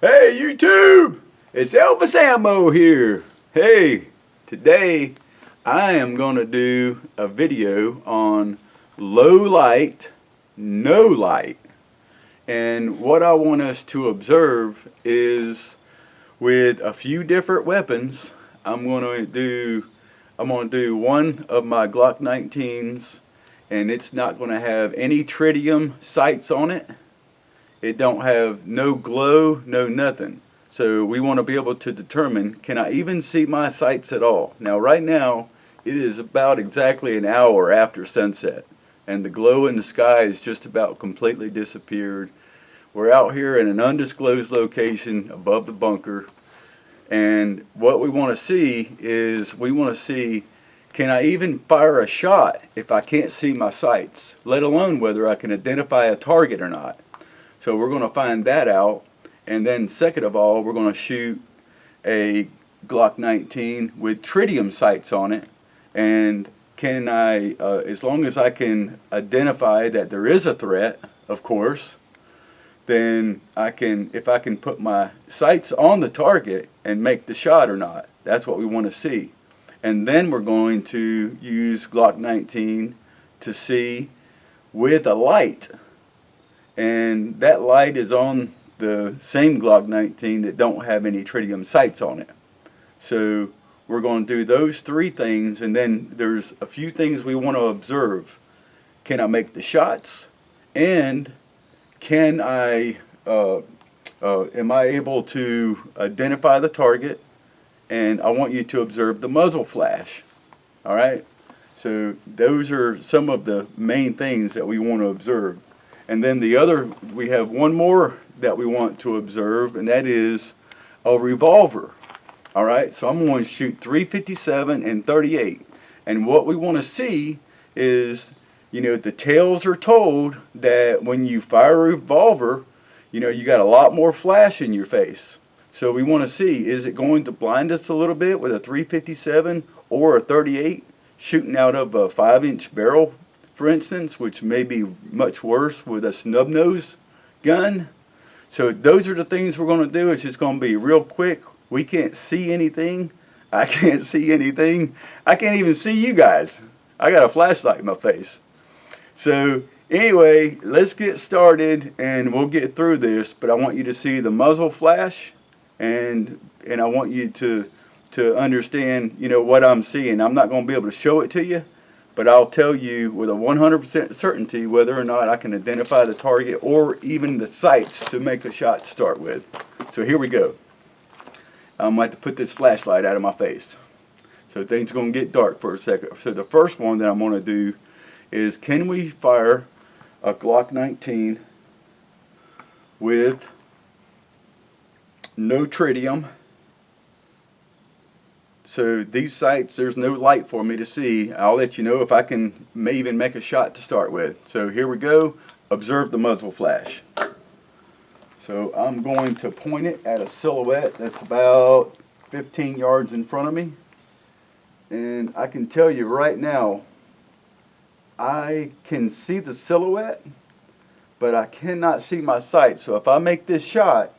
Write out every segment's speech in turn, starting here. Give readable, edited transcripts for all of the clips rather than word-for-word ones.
Hey YouTube, it's Elvis Ammo here. Hey, today I am going to do a video on low light, no light. And what I want us to observe is with a few different weapons, I'm going to do one of my Glock 19s, and it's not going to have any tritium sights on it. It don't have no glow, no nothing. So we want to be able to determine, can I even see my sights at all? Now right now, it is about exactly an hour after sunset, and the glow in the sky is just about completely disappeared. We're out here in an undisclosed location above the bunker, and what we want to see is, can I even fire a shot if I can't see my sights, let alone whether I can identify a target or not. So we're going to find that out, and then second of all, we're going to shoot a Glock 19 with tritium sights on it, and can I, as long as I can identify that there is a threat, of course, then if I can put my sights on the target and make the shot or not. That's what we want to see. And then we're going to use Glock 19 to see with a light. And that light is on the same Glock 19 that don't have any tritium sights on it. So we're going to do those three things, and then there's a few things we want to observe. Can I make the shots? And can I, am I able to identify the target? And I want you to observe the muzzle flash. All right? So those are some of the main things that we want to observe. And then we have one more that we want to observe, and that is a revolver. All right, so I'm going to shoot .357 and .38. And what we want to see is, the tales are told that when you fire a revolver, you got a lot more flash in your face. So we want to see, is it going to blind us a little bit with a .357 or a .38 shooting out of a 5-inch barrel, for instance, which may be much worse with a snub nose gun. So those are the things we're going to do. It's just going to be real quick. We can't see anything. I can't see anything. I can't even see you guys. I got a flashlight in my face. So anyway, let's get started and we'll get through this. But I want you to see the muzzle flash, and I want you to understand, what I'm seeing. I'm not going to be able to show it to you, but I'll tell you with a 100% certainty whether or not I can identify the target or even the sights to make a shot to start with. So here we go. I'm going to have to put this flashlight out of my face. So things are going to get dark for a second. So the first one that I'm going to do is, can we fire a Glock 19 with no tritium? So these sights, there's no light for me to see. I'll let you know if I may even make a shot to start with. So here we go. Observe the muzzle flash. So I'm going to point it at a silhouette that's about 15 yards in front of me. And I can tell you right now, I can see the silhouette, but I cannot see my sights. So if I make this shot,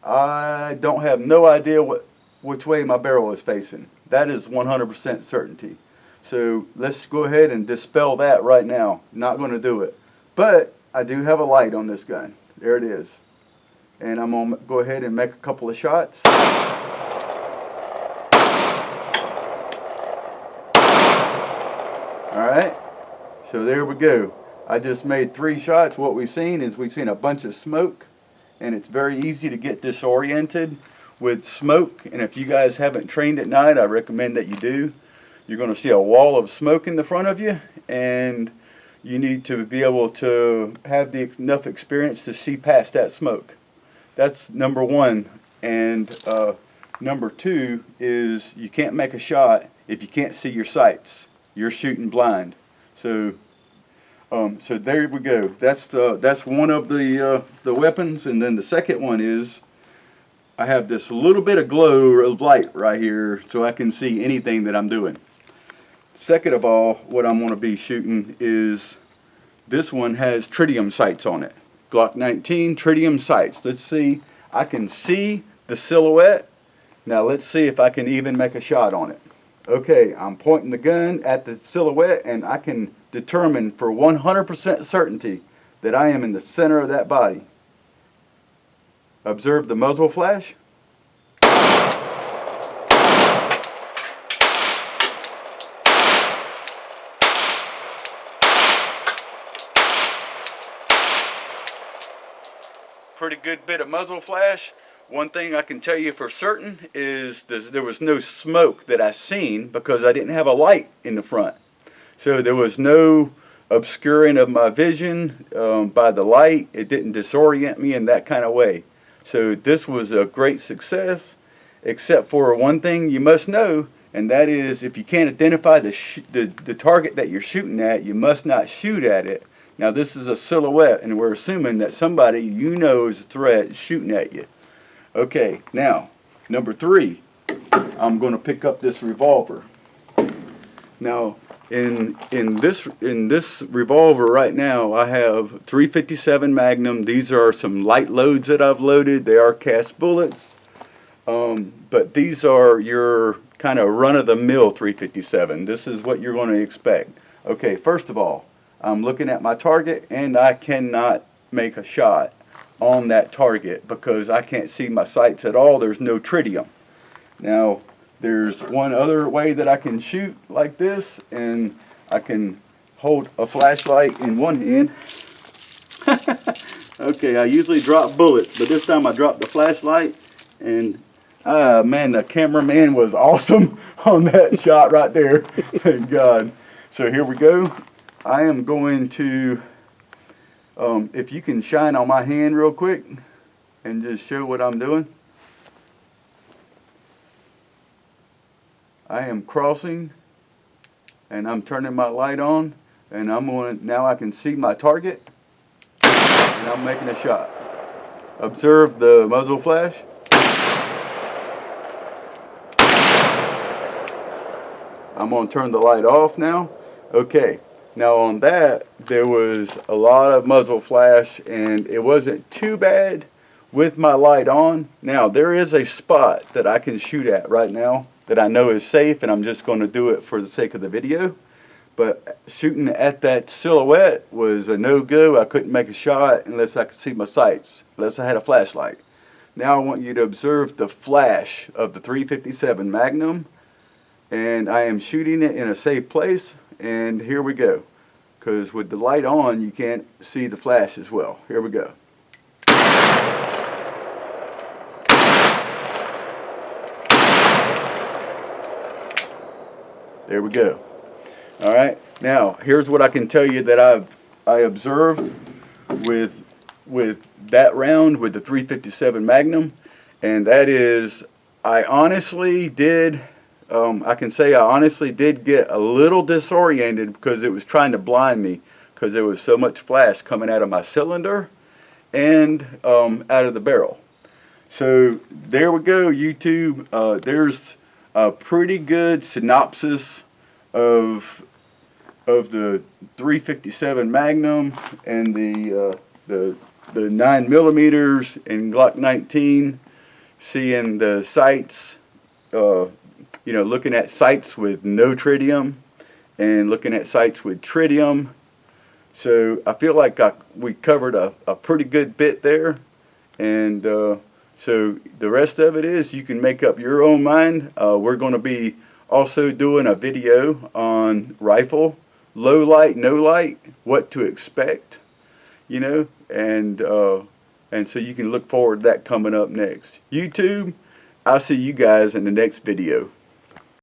I don't have no idea which way my barrel is facing. That is 100% certainty. So let's go ahead and dispel that right now. Not going to do it. But I do have a light on this gun. There it is. And I'm going to go ahead and make a couple of shots. Alright. So there we go. I just made 3 shots. What we've seen is we've seen a bunch of smoke. And it's very easy to get disoriented with smoke, and if you guys haven't trained at night, I recommend that you do. You're going to see a wall of smoke in the front of you, and you need to be able to have enough experience to see past that smoke. That's number one. And number two is, you can't make a shot if you can't see your sights. You're shooting blind. So there we go. That's one of the weapons, and then the second one is, I have this little bit of glow of light right here so I can see anything that I'm doing. Second of all, what I'm going to be shooting is, this one has tritium sights on it. Glock 19 tritium sights. Let's see. I can see the silhouette. Now let's see if I can even make a shot on it. Okay, I'm pointing the gun at the silhouette, and I can determine for 100% certainty that I am in the center of that body. Observe the muzzle flash. Pretty good bit of muzzle flash. One thing I can tell you for certain is there was no smoke that I seen because I didn't have a light in the front. So there was no obscuring of my vision by the light. It didn't disorient me in that kind of way. So this was a great success, except for one thing you must know, and that is if you can't identify the target that you're shooting at, you must not shoot at it. Now this is a silhouette, and we're assuming that somebody you know is a threat shooting at you. Okay, now, number 3, I'm going to pick up this revolver. Now, in this revolver right now, I have 357 Magnum. These are some light loads that I've loaded. They are cast bullets, but these are your kind of run-of-the-mill 357. This is what you're going to expect. Okay, first of all, I'm looking at my target, and I cannot make a shot on that target because I can't see my sights at all. There's no tritium. Now there's one other way that I can shoot like this, and I can hold a flashlight in one hand. Okay, I usually drop bullets, but this time I dropped the flashlight, and man, the cameraman was awesome on that shot right there. Thank God. So here we go. I am going to if you can shine on my hand real quick and just show what I'm doing. I am crossing, and I'm turning my light on, and now I can see my target, and I'm making a shot. Observe the muzzle flash. I'm going to turn the light off now. Okay. Now on that, there was a lot of muzzle flash, and it wasn't too bad with my light on. Now there is a spot that I can shoot at right now that I know is safe, and I'm just going to do it for the sake of the video. But shooting at that silhouette was a no-go. I couldn't make a shot unless I could see my sights, unless I had a flashlight. Now I want you to observe the flash of the 357 Magnum, and I am shooting it in a safe place. And here we go, because with the light on you can't see the flash as well. Here we go. There we go. All right, now here's what I can tell you that I observed with that round with the 357 Magnum, and that is I honestly did get a little disoriented because it was trying to blind me because there was so much flash coming out of my cylinder and out of the barrel. So there we go, YouTube. There's a pretty good synopsis of the 357 Magnum and the 9mm and Glock 19. Seeing the sights. Looking at sights with no tritium and looking at sights with tritium. So I feel like we covered a pretty good bit there. And so the rest of it is you can make up your own mind. We're going to be also doing a video on rifle, low light, no light, what to expect, and so you can look forward to that coming up next. YouTube, I'll see you guys in the next video.